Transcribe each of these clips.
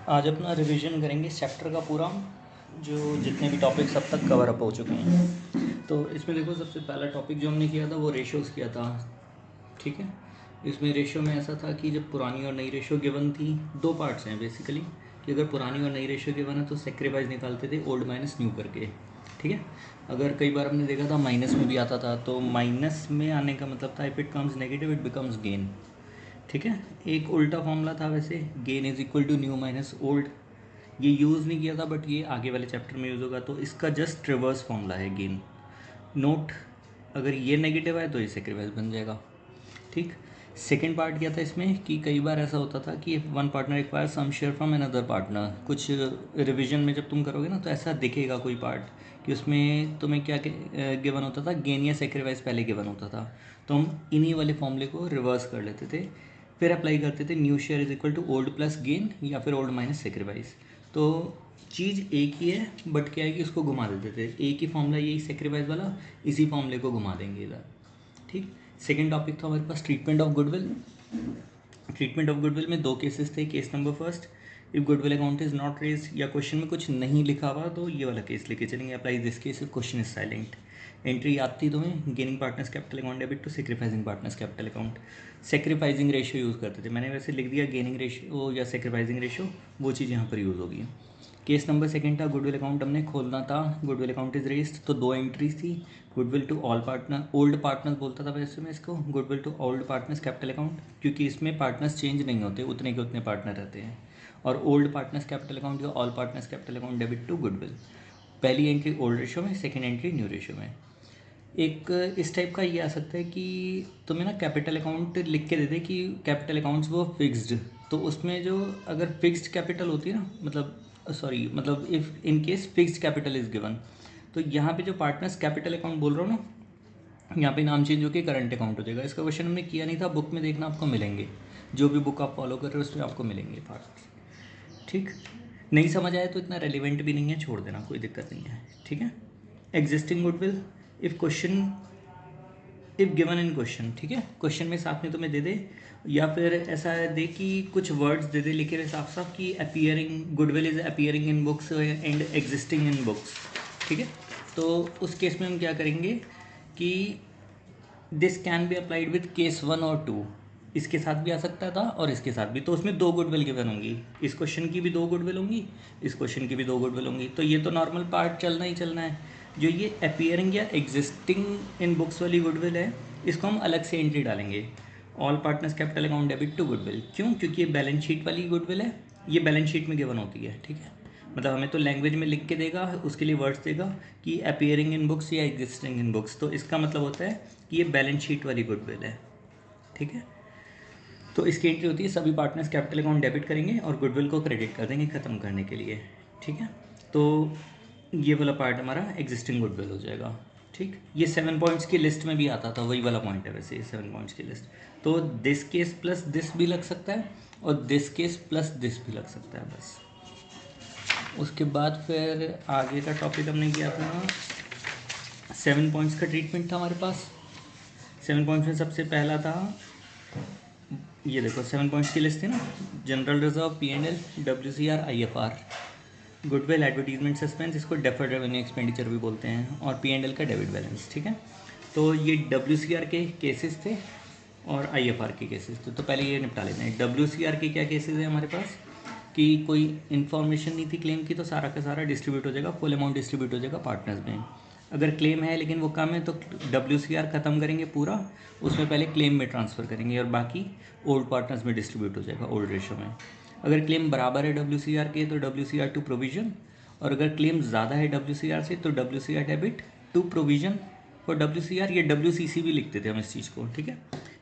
आज अपना रिवीजन करेंगे इस चैप्टर का पूरा, जो जितने भी टॉपिक्स अब तक कवर अप हो चुके हैं। तो इसमें देखो, सबसे पहला टॉपिक जो हमने किया था वो रेशियोज़ किया था। ठीक है, इसमें रेशियो में ऐसा था कि जब पुरानी और नई रेशियो गिवन थी, दो पार्ट्स हैं बेसिकली, कि अगर पुरानी और नई रेशियो गिवन है तो सेक्रीफाइस निकालते थे ओल्ड माइनस न्यू करके। ठीक है, अगर कई बार हमने देखा था माइनस में भी आता था, तो माइनस में आने का मतलब था if it comes negative it becomes gain. ठीक है, एक उल्टा फॉर्मूला था वैसे, gain is equal to new minus old. ये यूज़ नहीं किया था बट ये आगे वाले चैप्टर में यूज़ होगा, तो इसका जस्ट रिवर्स फॉर्मूला है गेन। नोट, अगर ये नेगेटिव है तो ये सेक्रीफाइस बन जाएगा। ठीक, सेकेंड पार्ट क्या था इसमें कि कई बार ऐसा होता था कि one partner require some share from another partner. कुछ रिवीजन में जब तुम करोगे ना तो ऐसा दिखेगा कोई पार्ट कि उसमें तुम्हें क्या गिवन होता था, गेन या सेक्रीफाइस पहले गिवन होता था, तो हम इन्हीं वाले फॉर्मूले को रिवर्स कर लेते थे, फिर अप्लाई करते थे new share is equal to old plus gain या फिर ओल्ड माइनस सेक्रीफाइस। तो चीज़ एक ही है बट क्या है कि उसको घुमा देते थे, एक ही फॉर्मूला यही सेक्रीफाइस वाला, इसी फॉर्मूले को घुमा देंगे इधर। ठीक, सेकेंड टॉपिक था हमारे पास treatment of goodwill. Treatment of goodwill में दो केसेस थे। Case number first, if goodwill account is not raise या क्वेश्चन में कुछ नहीं लिखा हुआ तो ये वाला केस लेके चलेंगे। Apply this case if question is silent. Entry याद थी तुम्हें, gaining partners capital account debit to sacrificing partners capital account. Sacrificing ratio use करते थे, मैंने वैसे लिख दिया गेनिंग रेशियो या सेक्रीफाइसिंग रेशियो, वो चीज़ यहाँ पर यूज़ होगी। केस नंबर सेकंड था, गुडविल अकाउंट हमने खोलना था, गुडविल अकाउंट इज रेस्ड, तो दो एंट्रीज थी। Goodwill to all partner, old partners बोलता था वैसे मैं इसको, goodwill to old partners capital account, क्योंकि इसमें पार्टनर्स चेंज नहीं होते, उतने के उतने पार्टनर रहते हैं। और ओल्ड पार्टनर्स कैपिटल अकाउंट या all partners capital account debit to goodwill. पहली एंट्री ओल्ड रेशियो में, सेकेंड एंट्री न्यू रेशियो में। एक इस टाइप का ये आ सकता है कि तुम्हें ना कैपिटल अकाउंट लिख के दे दे कि कैपिटल अकाउंट्स वो फिक्स्ड, तो उसमें जो अगर फिक्स्ड कैपिटल होती है ना, मतलब if in case fixed capital is given, तो यहाँ पे जो पार्टनर्स कैपिटल अकाउंट बोल रहा हूँ ना, यहाँ पे नाम चेंज होकर करंट अकाउंट हो जाएगा। इसका क्वेश्चन हमने किया नहीं था, बुक में देखना आपको मिलेंगे, जो भी बुक आप फॉलो कर रहे हो उसमें आपको मिलेंगे पार्ट। ठीक, नहीं समझ आया तो इतना रेलिवेंट भी नहीं है, छोड़ देना, कोई दिक्कत नहीं है। ठीक है, existing goodwill if question, if given in question. ठीक है, क्वेश्चन में साथ में तुम्हें दे दे, या फिर ऐसा दे कि कुछ वर्ड्स दे दे लिखे हुए साफ साफ कि appearing, goodwill is appearing in books and existing in books. ठीक है, तो उस केस में हम क्या करेंगे कि this can be applied with case 1 और 2, इसके साथ भी आ सकता था और इसके साथ भी, तो उसमें दो गुडविल गिवन होंगी, इस क्वेश्चन की भी दो गुडविल होंगी, इस क्वेश्चन की भी दो गुडविल होंगी, तो ये तो नॉर्मल पार्ट चलना ही चलना है। जो ये अपीयरिंग या एग्जिस्टिंग इन बुक्स वाली गुडविल है, इसको हम अलग से एंट्री डालेंगे, all partners capital account debit to goodwill. क्यों? क्योंकि ये बैलेंस शीट वाली गुडविल है, ये बैलेंस शीट में गिवन होती है। ठीक है, मतलब हमें तो लैंग्वेज में लिख के देगा, उसके लिए वर्ड्स देगा कि अपीयरिंग इन बुक्स या एग्जिस्टिंग इन बुक्स, तो इसका मतलब होता है कि ये बैलेंस शीट वाली गुडविल है। ठीक है, तो इसकी एंट्री होती है सभी पार्टनर्स कैपिटल अकाउंट डेबिट करेंगे और गुडविल को क्रेडिट कर देंगे ख़त्म करने के लिए। ठीक है, तो ये वाला पार्ट हमारा एग्जिस्टिंग गुडविल हो जाएगा। ठीक, ये 7 पॉइंट्स की लिस्ट में भी आता था, वही वाला पॉइंट है वैसे, ये 7 पॉइंट्स की लिस्ट। तो दिस केस प्लस दिस भी लग सकता है और दिस केस प्लस दिस भी लग सकता है बस। उसके बाद फिर आगे का टॉपिक हमने किया था, 7 पॉइंट्स का ट्रीटमेंट था हमारे पास। 7 पॉइंट्स में सबसे पहला था, ये देखो 7 पॉइंट्स की लिस्ट थी ना, general reserve, P&L, WCR, IFR, goodwill, advertisement suspense, इसको डेफर्ड रेवेन्यू एक्सपेंडिचर भी बोलते हैं, और P&L का डेबिट बैलेंस। ठीक है, तो ये WCR के केसेस थे और IFR के केसेस थे, तो पहले ये निपटा लेते हैं। WCR के क्या केसेस हैं हमारे पास कि कोई इन्फॉर्मेशन नहीं थी क्लेम की, तो सारा का सारा डिस्ट्रीब्यूट हो जाएगा, फुल अमाउंट डिस्ट्रीब्यूट हो जाएगा पार्टनर्स में। अगर क्लेम है लेकिन वो कम है तो WCR ख़त्म करेंगे पूरा, उसमें पहले क्लेम में ट्रांसफ़र करेंगे और बाकी ओल्ड पार्टनर्स में डिस्ट्रीब्यूट हो जाएगा ओल्ड रेशो में। अगर क्लेम बराबर है WCR के तो WCR टू प्रोविज़न, और अगर क्लेम ज़्यादा है WCR से तो WCR debit to provision for WCR, ये WCC भी लिखते थे हम इस चीज़ को। ठीक है,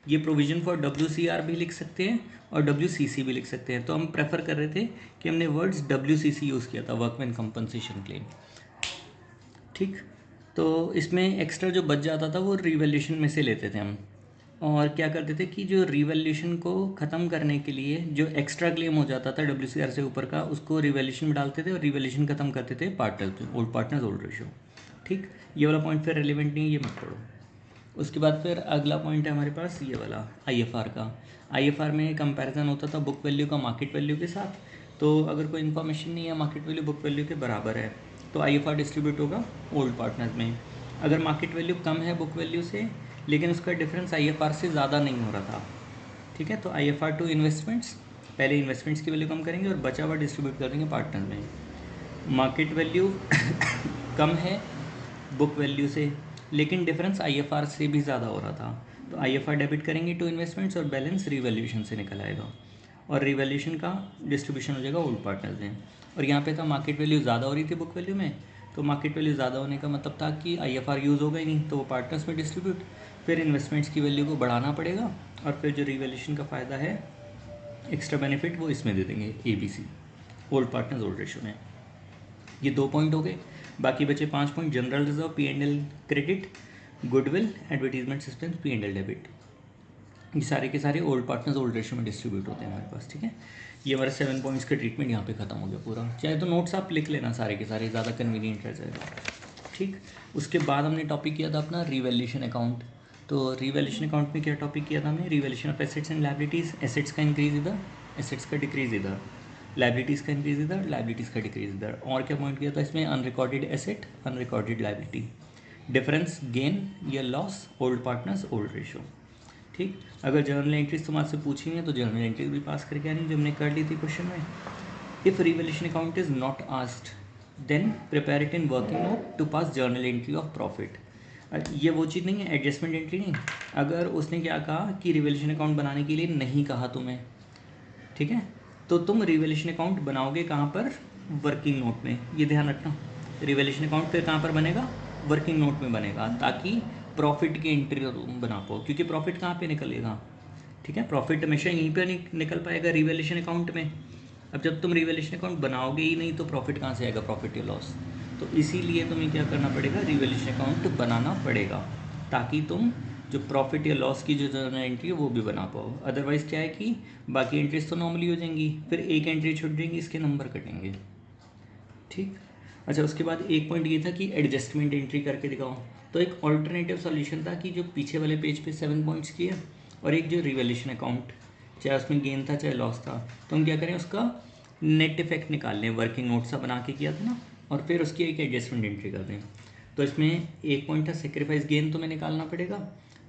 ये प्रोविज़न फॉर WCR भी लिख सकते हैं और WCC भी लिख सकते हैं, तो हम प्रेफर कर रहे थे कि हमने वर्ड्स WCC यूज़ किया था, वर्कमैन कंपनसेशन क्लेम। ठीक, तो इसमें एक्स्ट्रा जो बच जाता था वो रिवैल्यूएशन में से लेते थे हम, और क्या करते थे कि जो रिवैल्यूएशन को ख़त्म करने के लिए जो एक्स्ट्रा क्लेम हो जाता था WCR से ऊपर का, उसको रिवैल्यूएशन में डालते थे और रिवैल्यूएशन ख़त्म करते थे पार्टनर्स ओल्ड रेशियो। ठीक, ये वाला पॉइंट फिर रिलेवेंट नहीं है, ये मत पढ़ो। उसके बाद फिर अगला पॉइंट है हमारे पास ये वाला IFR का। IFR में कंपैरिजन होता था बुक वैल्यू का मार्केट वैल्यू के साथ, तो अगर कोई इन्फॉर्मेशन नहीं है मार्केट वैल्यू बुक वैल्यू के बराबर है तो IFR डिस्ट्रीब्यूट होगा ओल्ड पार्टनर्स में। अगर मार्केट वैल्यू कम है बुक वैल्यू से लेकिन उसका डिफरेंस IFR से ज़्यादा नहीं हो रहा था, ठीक है, तो IFR टू इन्वेस्टमेंट्स, पहले इन्वेस्टमेंट्स की वैल्यू कम करेंगे और बचा हुआ डिस्ट्रीब्यूट कर देंगे पार्टनर में। मार्केट वैल्यू कम है बुक वैल्यू से लेकिन डिफरेंस IFR से भी ज़्यादा हो रहा था, तो IFR डेबिट करेंगे टू इन्वेस्टमेंट्स और बैलेंस रीवैल्यूएशन से निकल आएगा और रीवैल्यूएशन का डिस्ट्रीब्यूशन हो जाएगा ओल्ड पार्टनर्स में। और यहाँ पे था मार्केट वैल्यू ज़्यादा हो रही थी बुक वैल्यू में, तो मार्केट वैल्यू ज़्यादा होने का मतलब था कि IFR यूज़ होगा ही नहीं, तो वो पार्टनर्स में डिस्ट्रीब्यूट, फिर इन्वेस्टमेंट्स की वैल्यू को बढ़ाना पड़ेगा और फिर जो रीवैल्यूएशन का फ़ायदा है एक्स्ट्रा बेनिफिट वो इसमें दे देंगे ABC old partners old ratio में। ये 2 पॉइंट हो गए, बाकी बचे 5 point. General reserve P&L credit, goodwill, advertisement expense P&L debit, ये सारे के सारे ओल्ड पार्टनर्स ओल्ड रेशो में डिस्ट्रीब्यूट होते हैं हमारे पास, ठीक है। ये हमारा 7 पॉइंट्स का ट्रीटमेंट यहाँ पे खत्म हो गया पूरा। चाहे तो नोट्स आप लिख लेना सारे के सारे, ज़्यादा कन्वीनियंट रह जाएगा, ठीक। उसके बाद हमने टॉपिक किया था अपना रिवैल्यूएशन अकाउंट। तो रिवैल्यूएशन अकाउंट में क्या टॉपिक किया था हमने, revaluation of assets and liabilities, assets का इंक्रीज इधर, एसेट्स का डिक्रीज इधर, लायबिलिटीज़ का इंक्रीज इधर, लायबिलिटीज़ का डिक्रीज इधर। और क्या पॉइंट किया था इसमें, unrecorded asset, unrecorded liability, difference gain या loss, old partners old ratio, ठीक। अगर जर्नल एंट्रीज तुम आपसे पूछी हैं तो जर्नल एंट्रीज भी पास करके आनी जो हमने कर ली थी क्वेश्चन में। If revaluation account is not asked then prepare it in working note to pass journal entry of profit. ये वो चीज़ नहीं है एडजस्टमेंट एंट्री नहीं, अगर उसने क्या कहा कि रिवैल्यूएशन अकाउंट बनाने के लिए नहीं कहा तुम्हें, ठीक है, तो तुम रिवैल्यूएशन अकाउंट बनाओगे कहाँ पर, वर्किंग नोट में। ये ध्यान रखना, रिवैल्यूएशन अकाउंट फिर कहाँ पर बनेगा, वर्किंग नोट में बनेगा, ताकि प्रॉफिट की एंट्री बना पाओ, क्योंकि प्रॉफिट कहाँ पे निकलेगा, ठीक है, प्रॉफिट हमेशा यहीं पर निकल पाएगा रिवैल्यूएशन अकाउंट में। अब जब तुम रिवैल्यूएशन अकाउंट बनाओगे ही नहीं तो प्रॉफिट कहाँ से आएगा, प्रॉफिट या लॉस। तो इसीलिए तुम्हें क्या करना पड़ेगा, रिवैल्यूएशन अकाउंट बनाना पड़ेगा, ताकि तुम जो प्रॉफिट या लॉस की जो जर्नल एंट्री है वो भी बना पाओ। अदरवाइज़ क्या है कि बाकी एंट्रीज तो नॉर्मली हो जाएंगी, फिर एक एंट्री छूट जाएंगी, इसके नंबर कटेंगे, ठीक। अच्छा, उसके बाद एक पॉइंट ये था कि एडजस्टमेंट एंट्री करके दिखाओ। तो एक ऑल्टरनेटिव सॉल्यूशन था कि जो पीछे वाले पेज पे 7 पॉइंट्स किए और एक जो रिवैल्यूएशन अकाउंट, चाहे उसमें गेन था चाहे लॉस था, तो हम क्या करें उसका नेट इफेक्ट निकाल लें, वर्किंग नोट सा बना के किया था ना, और फिर उसकी एक एडजस्टमेंट एंट्री कर दें। तो इसमें एक पॉइंट था सेक्रीफाइस गेन तुम्हें निकालना पड़ेगा,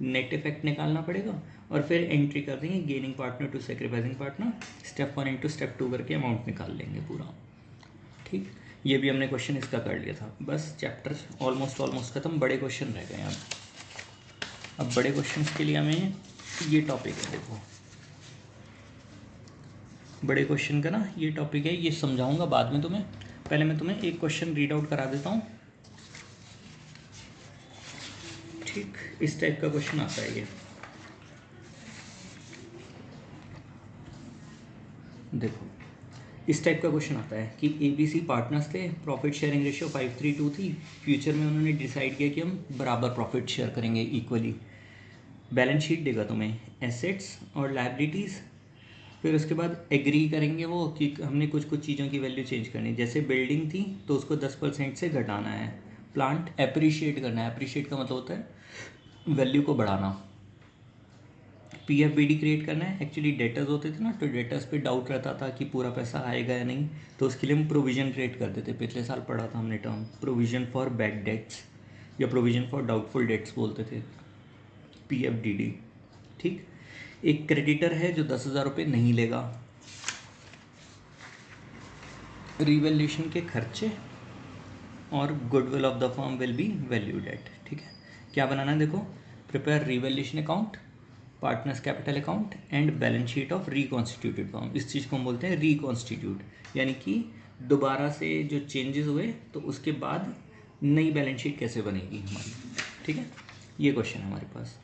नेट इफेक्ट निकालना पड़ेगा और फिर एंट्री कर देंगे gaining partner to sacrificing partner, step 1 into step 2 करके अमाउंट निकाल लेंगे पूरा, ठीक। ये भी हमने क्वेश्चन इसका कर लिया था। बस चैप्टर ऑलमोस्ट खत्म, बड़े क्वेश्चन रह गए अब बड़े क्वेश्चन के लिए हमें ये टॉपिक है, देखो बड़े क्वेश्चन का ना ये टॉपिक है, ये समझाऊंगा बाद में तुम्हें, पहले मैं तुम्हें एक क्वेश्चन रीड आउट करा देता हूँ, ठीक। इस टाइप का क्वेश्चन आता है ये, देखो इस टाइप का क्वेश्चन आता है कि ABC पार्टनर्स थे, प्रॉफिट शेयरिंग रेशियो 5:3 थी, फ्यूचर में उन्होंने डिसाइड किया कि हम बराबर प्रॉफिट शेयर करेंगे इक्वली। बैलेंस शीट देगा तुम्हें, एसेट्स और लायबिलिटीज़, फिर उसके बाद एग्री करेंगे वो कि हमने कुछ चीज़ों की वैल्यू चेंज करनी है, जैसे बिल्डिंग थी तो उसको 10% से घटाना है, प्लांट एप्रिशिएट करना है, एप्रिशिएट का मतलब होता है वैल्यू को बढ़ाना, PFBD क्रिएट करना है। एक्चुअली डेटर्स होते थे ना, तो डेटर्स पे डाउट रहता था कि पूरा पैसा आएगा या नहीं, तो उसके लिए हम प्रोविज़न क्रिएट करते थे। पिछले साल पढ़ा था हमने term provision for bad debts या प्रोविज़न फॉर डाउटफुल डेट्स बोलते थे, PFDD, ठीक। एक क्रेडिटर है जो 10,000 रुपये नहीं लेगा, रिवैल्यूएशन के खर्चे और goodwill of the firm will be valued at, ठीक है। क्या बनाना है, देखो prepare revaluation account, partners capital account and balance sheet of reconstituted firm. इस चीज़ को हम बोलते हैं रिकॉन्स्टिट्यूट, यानी कि दोबारा से जो चेंजेस हुए तो उसके बाद नई बैलेंस शीट कैसे बनेगी हमारी, ठीक है। ये क्वेश्चन है हमारे पास।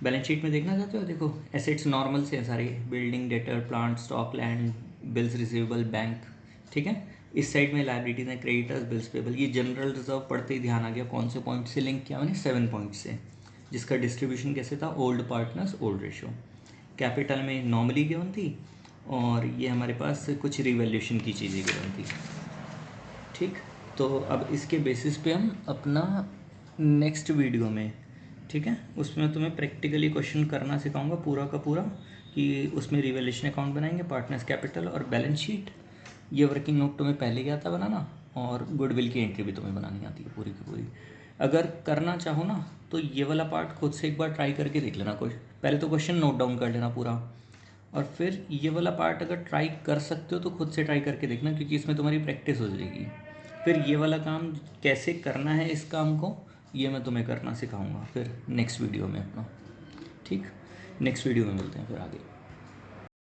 बैलेंस शीट में देखना चाहते हो, देखो एसेट्स नॉर्मल से हैं सारे, building, debtor, plant, stock, land, bills receivable, bank, ठीक है। इस साइड में लायबिलिटीज हैं, क्रेडिटर्स, बिल्स पेबल। ये जनरल रिजर्व पढ़ते ही ध्यान आ गया कौन से पॉइंट से लिंक किया मैंने, 7 पॉइंट से, जिसका डिस्ट्रीब्यूशन कैसे था, old partners old ratio. Capital में नॉर्मली गिवन थी और ये हमारे पास कुछ रिवैल्यूएशन की चीज़ें गिवन थी, ठीक। तो अब इसके बेसिस पे हम अपना नेक्स्ट वीडियो में, ठीक है, उसमें तुम्हें प्रैक्टिकली क्वेश्चन करना सिखाऊंगा पूरा का पूरा, कि उसमें रिवैल्यूएशन अकाउंट बनाएंगे, पार्टनर्स कैपिटल और बैलेंस शीट, ये वर्किंग नोट तुम्हें पहले ही आता बनाना, और गुडविल की एंट्री भी तुम्हें बनानी आती है पूरी की पूरी। अगर करना चाहो ना तो ये वाला पार्ट खुद से एक बार ट्राई करके देख लेना। कुछ पहले तो क्वेश्चन नोट डाउन कर लेना पूरा, और फिर ये वाला पार्ट अगर ट्राई कर सकते हो तो खुद से ट्राई करके देखना, क्योंकि इसमें तुम्हारी प्रैक्टिस हो जाएगी। फिर ये वाला काम कैसे करना है, इस काम को ये मैं तुम्हें करना सिखाऊंगा फिर नेक्स्ट वीडियो में अपना। ठीक, नेक्स्ट वीडियो में मिलते हैं फिर आगे।